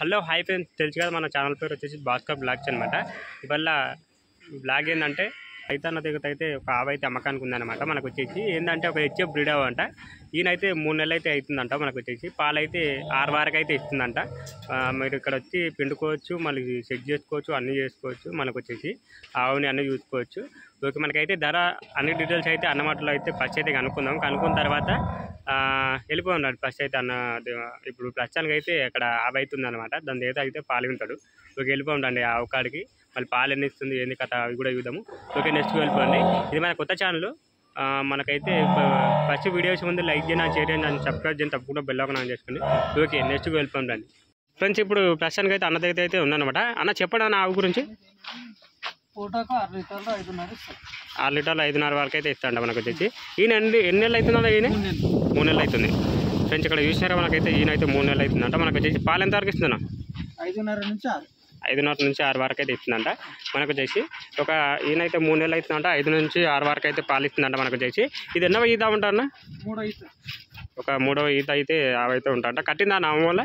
Hello hi friends, తెలుసు కదా మన ఛానల్ పేరు వచ్చేసి భాస్కర్ బ్లాగ్స్ అనమాట. ఇవాళ బ్లాగ్ ఏంటంటే అయితే అన్న దగ్గర అయితే ఒక ఆవు అయితే అమ్మకానికి ఉందన్నమాట. మనకు వచ్చేసి ఏంటంటే ఒక హెచ్ఎఫ్ బ్రీడ్ అంట. ఈయనైతే 3 నెలలు అయితే అవుతుందంట. మనకు వచ్చేసి పాలైతే 6 వరకు అయితే ఇస్తుందంట. మీరు ఇక్కడ వచ్చి పిండుకోవచ్చు, మళ్ళీ సెట్ చేసుకోవచ్చు, అన్నీ చేసుకోవచ్చు. మనకు వచ్చేసి ఆవుని అన్నీ చూసుకోవచ్చు. ఓకే, మనకైతే ధర అన్ని డీటెయిల్స్ అయితే అన్నమాటలో అయితే ఫస్ట్ అయితే కనుక్కున్న తర్వాత వెళ్ళిపోన్నాడు. ఫస్ట్ అయితే అన్న ఇప్పుడు ప్రస్తుతానికి అయితే అక్కడ ఆవు అవుతుంది అనమాట. దాని దగ్గర అయితే పాలు ఉంటాడు. ఓకే, వెళ్ళిపోండి ఆవు కాడికి. మళ్ళీ పాలు ఎన్ని ఇస్తుంది, ఏంది కథ అవి కూడా చూద్దాము. ఓకే, నెక్స్ట్ వెళ్ళిపోండి. ఇది మన కొత్త ఛానల్. మనకైతే ఫస్ట్ వీడియోస్ ముందు లైక్ చేయండి, షేర్ చేయండి, అని సబ్స్క్రైబ్ చేయండి, తప్పకుండా బెల్ ఐకాన్ ఆన్ చేసుకోండి. ఓకే, నెక్స్ట్ వెళ్ళిపోండి ఫ్రెండ్స్. ఇప్పుడు ప్రస్తుతానికి అయితే అన్న దగ్గర అయితే ఉందన్నమాట. అన్న చెప్పండి అన్న ఆవు గురించి. 6 లీటర్లు 5.5 6 లీటర్లు 5.5 వరకు అయితే ఇస్తాండ. మనకు వచ్చేసి ఈయన ఎన్ని నెలలు అవుతుందా? ఈయన 3 నెలలు అవుతుంది ఫ్రెండ్స్. ఇక్కడ చూసినారా, మనకైతే ఈయన అయితే 3 నెలలు అవుతుందంట. మనకు వచ్చేసి పాలు ఎంత వరకు ఇస్తుందన్న? 5.5 నుంచి 6 వరకు అయితే ఇస్తుందంట. మనకు వచ్చేసి ఈయనైతే 3 నెలలు అవుతుందంట. 5 నుంచి 6 వరకు అయితే పాలు ఇస్తుందంట. మనకు వచ్చేసి ఇది ఎన్నో ఈత ఉంటారన్న? ఒక 3వ ఈత అయితే అవైతే ఉంటారంట. కట్టిందా నా వల్ల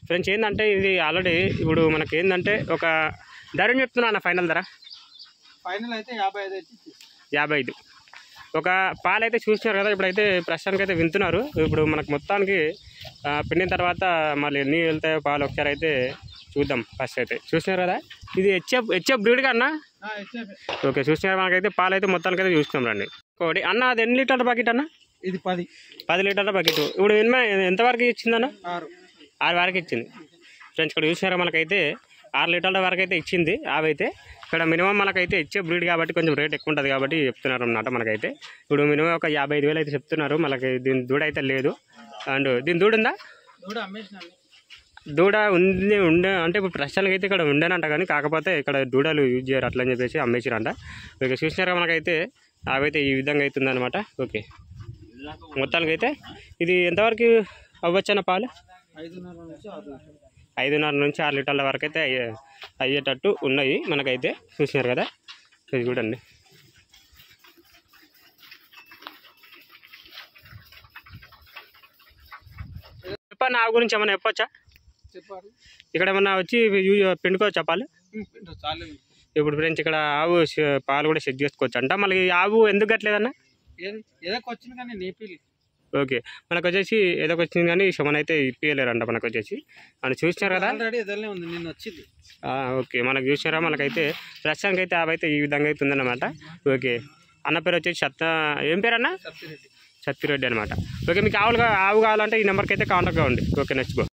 ఫ్రెండ్స్? ఏంటంటే ఇది ఆల్రెడీ ఇప్పుడు మనకి ఏంటంటే ఒక ధర చెప్తున్నా అన్న, ఫైనల్ ధర అయితే 55. ఒక పాలు అయితే చూసినారు కదా. ఇప్పుడైతే ప్రస్తుతానికి అయితే వింటున్నారు. ఇప్పుడు మనకు మొత్తానికి పిండిన తర్వాత మళ్ళీ ఎన్ని వెళ్తాయో పాలు ఒకసారి అయితే చూద్దాం. ఫస్ట్ అయితే చూసినారు కదా, ఇది హెచ్ఎఫ్ బ్రీడ్ అన్న. ఓకే, చూసినారు. మనకైతే పాలు అయితే మొత్తానికి అయితే చూస్తున్నాం రండి. ఒకటి అన్న, అది ఎన్ని లీటర్ల బకెట్ అన్న? ఇది 10 లీటర్ల బకెట్. ఇప్పుడు ఎంతవరకు ఇచ్చిందన్న? 6 వరకు ఇచ్చింది ఫ్రెండ్స్. ఇక్కడ చూసినారా, మనకైతే 6 లీటర్ల వరకు అయితే ఇచ్చింది ఆవైతే. ఇక్కడ మినిమం మనకైతే హెచ్ఎఫ్ బ్రీడ్ కాబట్టి కొంచెం రేట్ ఎక్కువ ఉంటుంది కాబట్టి చెప్తున్నారు అన్నమాట. మనకైతే ఇప్పుడు మినిమం ఒక 55,000 అయితే చెప్తున్నారు. మనకి దీని దూడ అయితే లేదు. అండ్ దీని దూడ ఉందా? దూడ ఉండే అంటే ఇప్పుడు ప్రస్తుతానికి అయితే ఇక్కడ ఉండేనంట, కానీ కాకపోతే ఇక్కడ దూడలు యూజ్ చేయరు అట్లని చెప్పేసి అమ్మేసిరంట. ఓకే, చూసినారా, మనకైతే అవైతే ఈ విధంగా అవుతుందన్నమాట. ఓకే, మొత్తానికి అయితే ఇది ఎంతవరకు అవ్వచ్చన్న పాలు? 5.5 నుంచి 6 లీటర్ల వరకు అయితే అయ్యేటట్టు ఉన్నాయి మనకైతే. చూసినారు కదా, ఇది చూడండి. చెప్పండి, ఆవు గురించి ఏమన్నా చెప్పచ్చా? ఇక్కడ ఏమన్నా వచ్చి పిండుకోవచ్చా పాలు? ఇప్పుడు ఫ్రెండ్స్ ఇక్కడ ఆవు పాలు కూడా సెట్ చేసుకోవచ్చు అంట. మళ్ళీ ఆవు ఎందుకు కట్టలేదన్నా? ఓకే, మనకు వచ్చేసి ఏదో వచ్చింది కానీ శమన్ అయితే ఇప్పియలేరంట. మనకు వచ్చేసి అని చూసినారు కదా. ఓకే, మనకు చూసినారా, మనకైతే ప్రస్తుతానికి అయితే ఆవు అయితే ఈ విధంగా అయితే ఉందన్నమాట. ఓకే, అన్న పేరు వచ్చేసి ఏం పేరు అన్న? సత్తిరెడ్డి అనమాట. ఓకే, మీకు ఆవు కావాలంటే ఈ నెంబర్కి అయితే కాంటాక్ట్ అవ్వండి. Okay, next go.